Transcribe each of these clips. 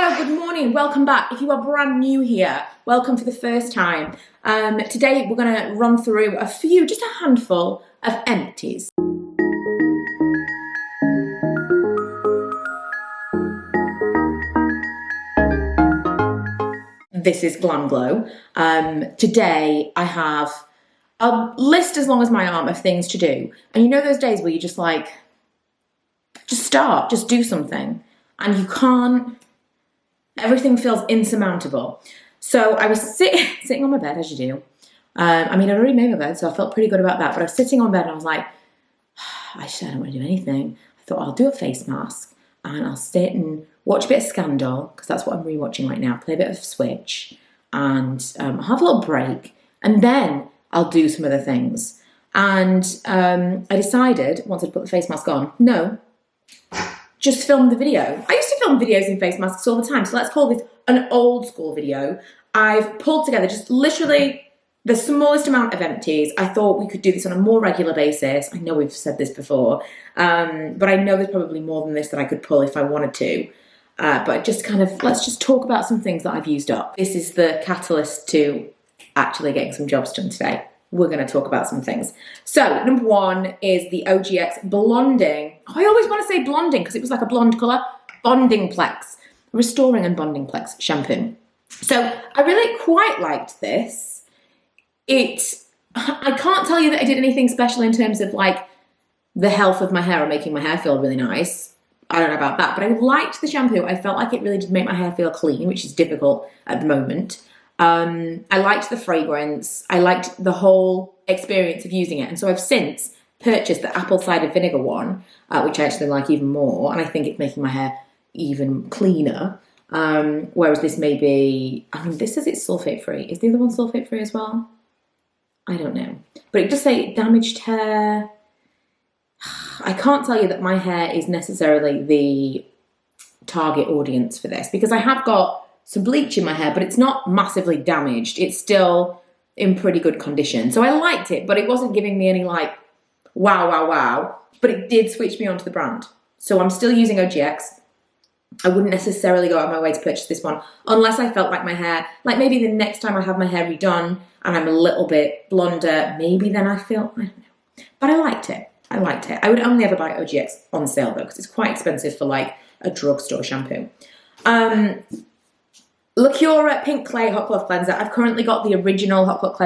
Hello, good morning, welcome back. If you are brand new here, welcome for the first time. Today we're going to run through just a handful of empties. This is Glam Glow. Today I have a list as long as my arm of things to do. And you know those days where you just like, just do something. And you can't, everything feels insurmountable. So I was sitting on my bed, as you do. I'd already made my bed, so I felt pretty good about that. But I was sitting on bed and I was like, I don't want to do anything. I thought I'll do a face mask and I'll sit and watch a bit of Scandal, because that's what I'm rewatching right now, play a bit of Switch, and have a little break. And then I'll do some other things. And I decided, once I'd put the face mask on, no, just film the video. I used to film videos in face masks all the time, so let's call this an old school video. I've pulled together just literally the smallest amount of empties. I thought we could do this on a more regular basis. I know we've said this before, but I know there's probably more than this that I could pull if I wanted to. But just let's just talk about some things that I've used up. This is the catalyst to actually getting some jobs done today. We're going to talk about some things. So, number one is the OGX Blonding. I always want to say blonding because it was like a blonde colour. Bonding Plex. Restoring and Bonding Plex shampoo. So, I really quite liked this. I can't tell you that I did anything special in terms of like the health of my hair or making my hair feel really nice. I don't know about that, but I liked the shampoo. I felt like it really did make my hair feel clean, which is difficult at the moment. I liked the fragrance. I liked the whole experience of using it. And so I've since purchased the apple cider vinegar one, which I actually like even more. And I think it's making my hair even cleaner. Whereas this may be, this says it's sulfate free. Is the other one sulfate free as well? I don't know. But it does say damaged hair. I can't tell you that my hair is necessarily the target audience for this, because I have got some bleach in my hair, but it's not massively damaged. It's still in pretty good condition. So I liked it, but it wasn't giving me any like, wow. But it did switch me onto the brand. So I'm still using OGX. I wouldn't necessarily go out of my way to purchase this one unless I felt like my hair, like maybe the next time I have my hair redone and I'm a little bit blonder, maybe then I don't know. But I liked it. I would only ever buy OGX on sale though, because it's quite expensive for like a drugstore shampoo. Lacura Pink Clay Hot Cloth Cleanser. I've currently got the original Hot Cloth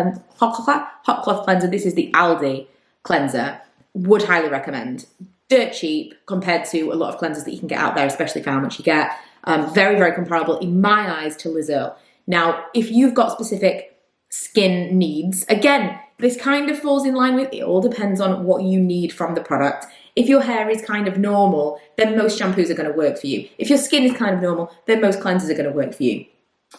Cleanser. This is the Aldi cleanser. Would highly recommend. Dirt cheap compared to a lot of cleansers that you can get out there, especially for how much you get. Very, very comparable in my eyes to Liz Earle. Now, if you've got specific skin needs, again, this kind of falls in line with, it all depends on what you need from the product. If your hair is kind of normal, then most shampoos are going to work for you. If your skin is kind of normal, then most cleansers are going to work for you.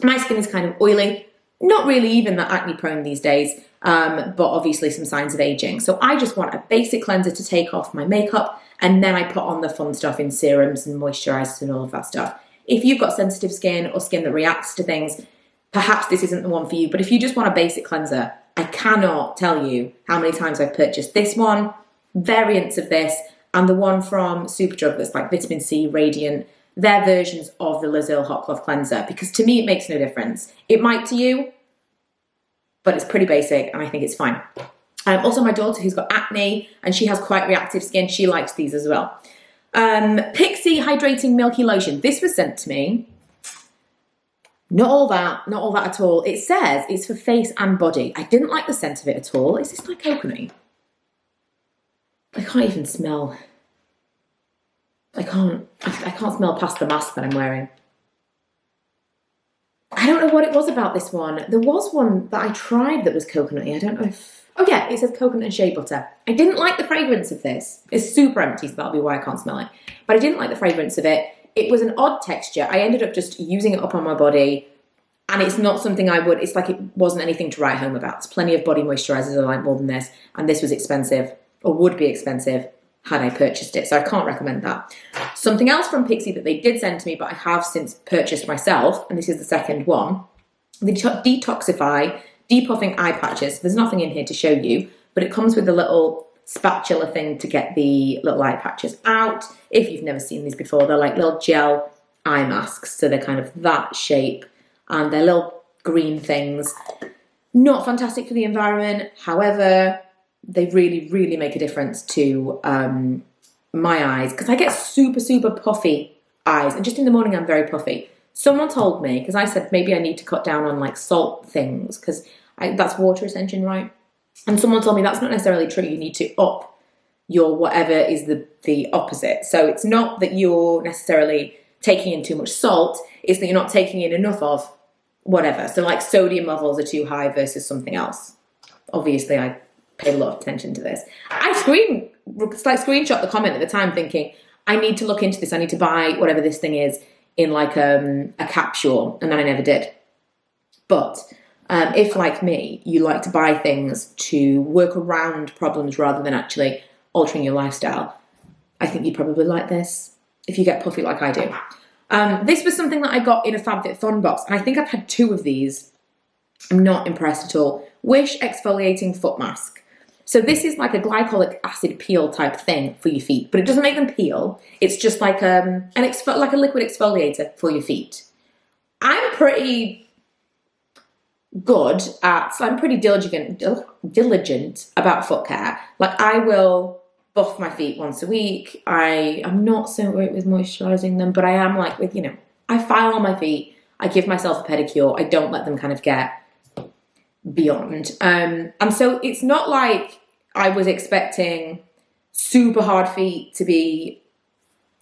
My skin is kind of oily, not really even that acne prone these days, but obviously some signs of aging. So I just want a basic cleanser to take off my makeup, and then I put on the fun stuff in serums and moisturizers and all of that stuff. If you've got sensitive skin or skin that reacts to things, perhaps this isn't the one for you, but if you just want a basic cleanser, I cannot tell you how many times I've purchased this one, variants of this, and the one from Superdrug that's like vitamin C, radiant. They're versions of the Liz Earle Hot Cloth Cleanser, because to me it makes no difference. It might to you, but it's pretty basic and I think it's fine. Also my daughter, who's got acne and she has quite reactive skin, she likes these as well. Pixi Hydrating Milky Lotion. This was sent to me. Not all that at all. It says it's for face and body. I didn't like the scent of it at all. Is this like coconut? I can't even smell. I can't smell past the mask that I'm wearing. I don't know what it was about this one. There was one that I tried that was coconutty. I don't know if... Oh yeah, it says coconut and shea butter. I didn't like the fragrance of this. It's super empty, so that'll be why I can't smell it. But I didn't like the fragrance of it. It was an odd texture. I ended up just using it up on my body, and it's not something it's like it wasn't anything to write home about. There's plenty of body moisturizers I like more than this, and this was expensive, or would be expensive, had I purchased it, so I can't recommend that. Something else from Pixi that they did send to me, but I have since purchased myself, and this is the second one, the Detoxify Depopping eye patches. There's nothing in here to show you, but it comes with a little spatula thing to get the little eye patches out. If you've never seen these before, they're like little gel eye masks. So they're kind of that shape, and they're little green things. Not fantastic for the environment. However, they really, really make a difference to my eyes, because I get super, super puffy eyes. And just in the morning, I'm very puffy. Someone told me, because I said maybe I need to cut down on like salt things, because that's water retention, right? And someone told me that's not necessarily true. You need to up your whatever is the opposite. So it's not that you're necessarily taking in too much salt, it's that you're not taking in enough of whatever. So like sodium levels are too high versus something else. Obviously, I paid a lot of attention to this. I screenshot the comment at the time thinking, I need to look into this. I need to buy whatever this thing is in like a capsule, and then I never did. But if, like me, you like to buy things to work around problems rather than actually altering your lifestyle, I think you'd probably like this if you get puffy like I do. This was something that I got in a FabFitFun box, and I think I've had 2 of these. I'm not impressed at all. Whish Exfoliating Foot Mask. So this is like a glycolic acid peel type thing for your feet, but it doesn't make them peel. It's just like like a liquid exfoliator for your feet. I'm pretty good at, so I'm pretty diligent about foot care. Like I will buff my feet once a week. I'm not so great with moisturising them, but I am like with, you know, I file on my feet. I give myself a pedicure. I don't let them kind of get beyond. And so it's not like I was expecting super hard feet to be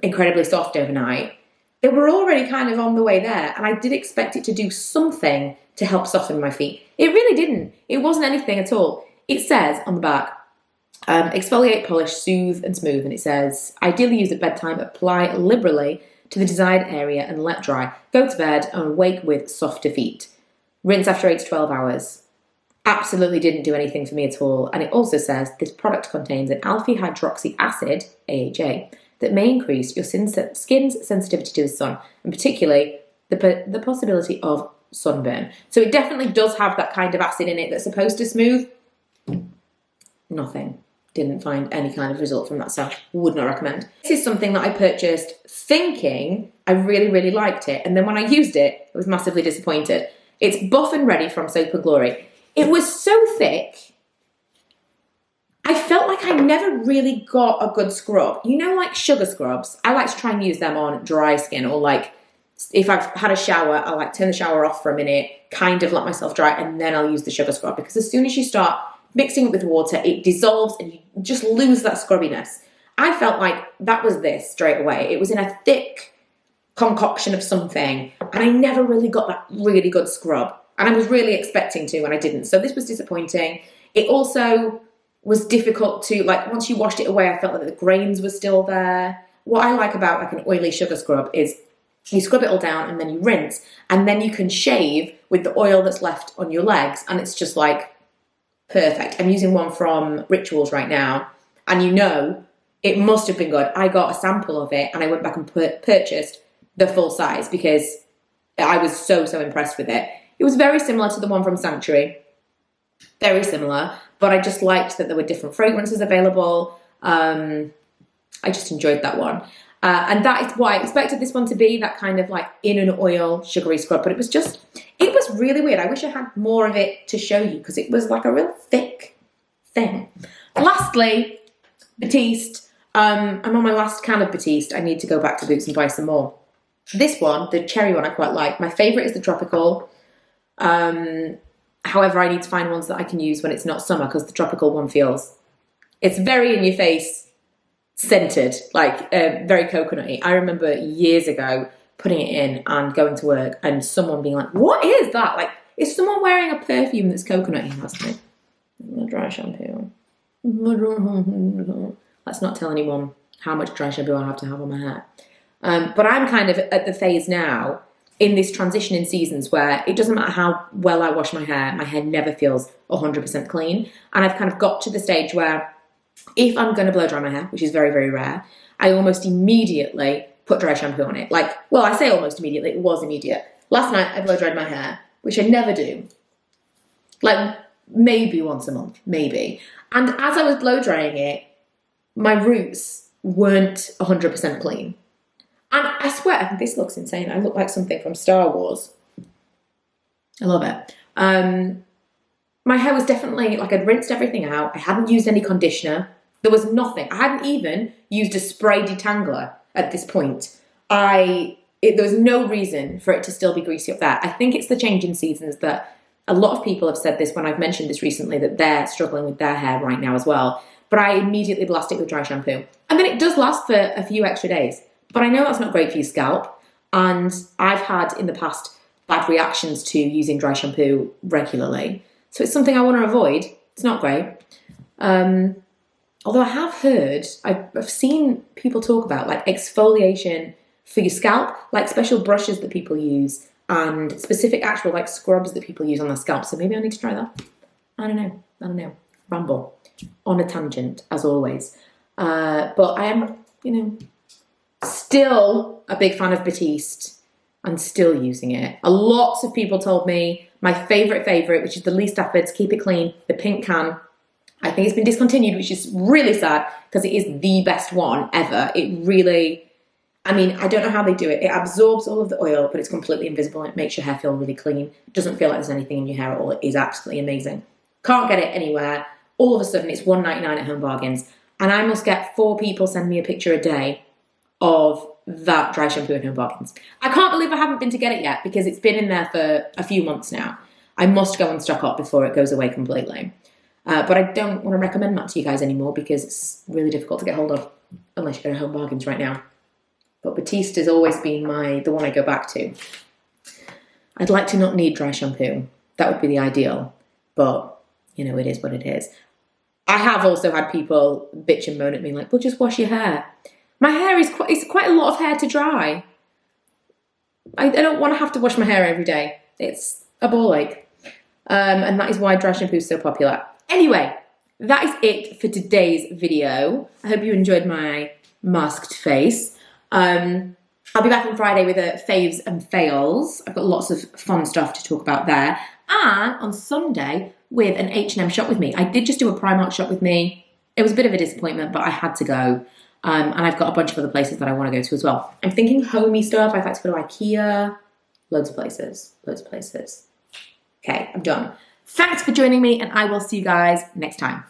incredibly soft overnight. They were already kind of on the way there, and I did expect it to do something to help soften my feet. It really didn't. It wasn't anything at all. It says on the back, exfoliate, polish, soothe and smooth, and it says, ideally use at bedtime, apply liberally to the desired area and let dry. Go to bed and wake with softer feet. Rinse after 8 to 12 hours. Absolutely didn't do anything for me at all. And it also says this product contains an alpha hydroxy acid, AHA, that may increase your skin's sensitivity to the sun, and particularly the possibility of sunburn. So it definitely does have that kind of acid in it that's supposed to smooth. Nothing. Didn't find any kind of result from that, so would not recommend. This is something that I purchased thinking I really, really liked it, and then when I used it, I was massively disappointed. It's Buff and Ready from Soap and Glory. It was so thick, I felt like I never really got a good scrub. You know, like sugar scrubs? I like to try and use them on dry skin, or like if I've had a shower, I like turn the shower off for a minute, kind of let myself dry, and then I'll use the sugar scrub, because as soon as you start mixing it with water, it dissolves and you just lose that scrubbiness. I felt like that was this straight away. It was in a thick concoction of something, and I never really got that really good scrub. And I was really expecting to, and I didn't. So this was disappointing. It also was difficult to, like, once you washed it away, I felt like the grains were still there. What I like about like an oily sugar scrub is you scrub it all down and then you rinse, and then you can shave with the oil that's left on your legs, and it's just like perfect. I'm using one from Rituals right now, and you know, it must have been good. I got a sample of it and I went back and purchased the full size because I was so impressed with it. It was very similar to the one from Sanctuary. Very similar, but I just liked that there were different fragrances available. I just enjoyed that one. And that is what I expected this one to be, that kind of like in an oil sugary scrub, but it was really weird. I wish I had more of it to show you, because it was like a real thick thing. Lastly, Batiste. I'm on my last can of Batiste. I need to go back to Boots and buy some more. This one, the cherry one, I quite like. My favourite is the tropical. However, I need to find ones that I can use when it's not summer, because the tropical one it's very in your face scented, like very coconutty. I remember years ago putting it in and going to work and someone being like, what is that? Like, is someone wearing a perfume that's coconutty? And that's me. Dry shampoo. Let's not tell anyone how much dry shampoo I have to have on my hair. But I'm kind of at the phase now in this transition in seasons where it doesn't matter how well I wash my hair never feels 100% clean. And I've kind of got to the stage where if I'm going to blow dry my hair, which is very, very rare, I almost immediately put dry shampoo on it. Like, well, I say almost immediately, it was immediate. Last night I blow dried my hair, which I never do. Like, maybe once a month, maybe. And as I was blow drying it, my roots weren't 100% clean. And I swear, this looks insane. I look like something from Star Wars. I love it. My hair was definitely, like, I'd rinsed everything out. I hadn't used any conditioner. There was nothing. I hadn't even used a spray detangler at this point. There was no reason for it to still be greasy up there. I think it's the change in seasons that a lot of people have said this when I've mentioned this recently, that they're struggling with their hair right now as well. But I immediately blast it with dry shampoo. And then it does last for a few extra days. But I know that's not great for your scalp. And I've had in the past bad reactions to using dry shampoo regularly. So it's something I want to avoid. It's not great. Although I have heard, I've seen people talk about like exfoliation for your scalp, like special brushes that people use and specific actual like scrubs that people use on their scalp. So maybe I need to try that. I don't know. Ramble on a tangent as always. But I am, still a big fan of Batiste and still using it. Lots of people told me my favourite, which is the least efforts, keep it clean, the pink can. I think it's been discontinued, which is really sad because it is the best one ever. It really, I don't know how they do it. It absorbs all of the oil, but it's completely invisible. It makes your hair feel really clean. It doesn't feel like there's anything in your hair at all. It is absolutely amazing. Can't get it anywhere. All of a sudden, it's $1.99 at Home Bargains. And I must get 4 people send me a picture a day of that dry shampoo at Home Bargains. I can't believe I haven't been to get it yet because it's been in there for a few months now. I must go and stock up before it goes away completely. But I don't want to recommend that to you guys anymore because it's really difficult to get hold of unless you go to Home Bargains right now. But Batiste has always been the one I go back to. I'd like to not need dry shampoo. That would be the ideal. But, it is what it is. I have also had people bitch and moan at me like, well, just wash your hair. My hair is quite a lot of hair to dry. I don't want to have to wash my hair every day. It's a ball ache. And that is why dry shampoo is so popular. Anyway, that is it for today's video. I hope you enjoyed my masked face. I'll be back on Friday with a faves and fails. I've got lots of fun stuff to talk about there. And on Sunday with an H&M shop with me. I did just do a Primark shop with me. It was a bit of a disappointment, but I had to go. And I've got a bunch of other places that I want to go to as well. I'm thinking homey stuff. I'd like to go to IKEA. Loads of places. Okay, I'm done. Thanks for joining me, and I will see you guys next time.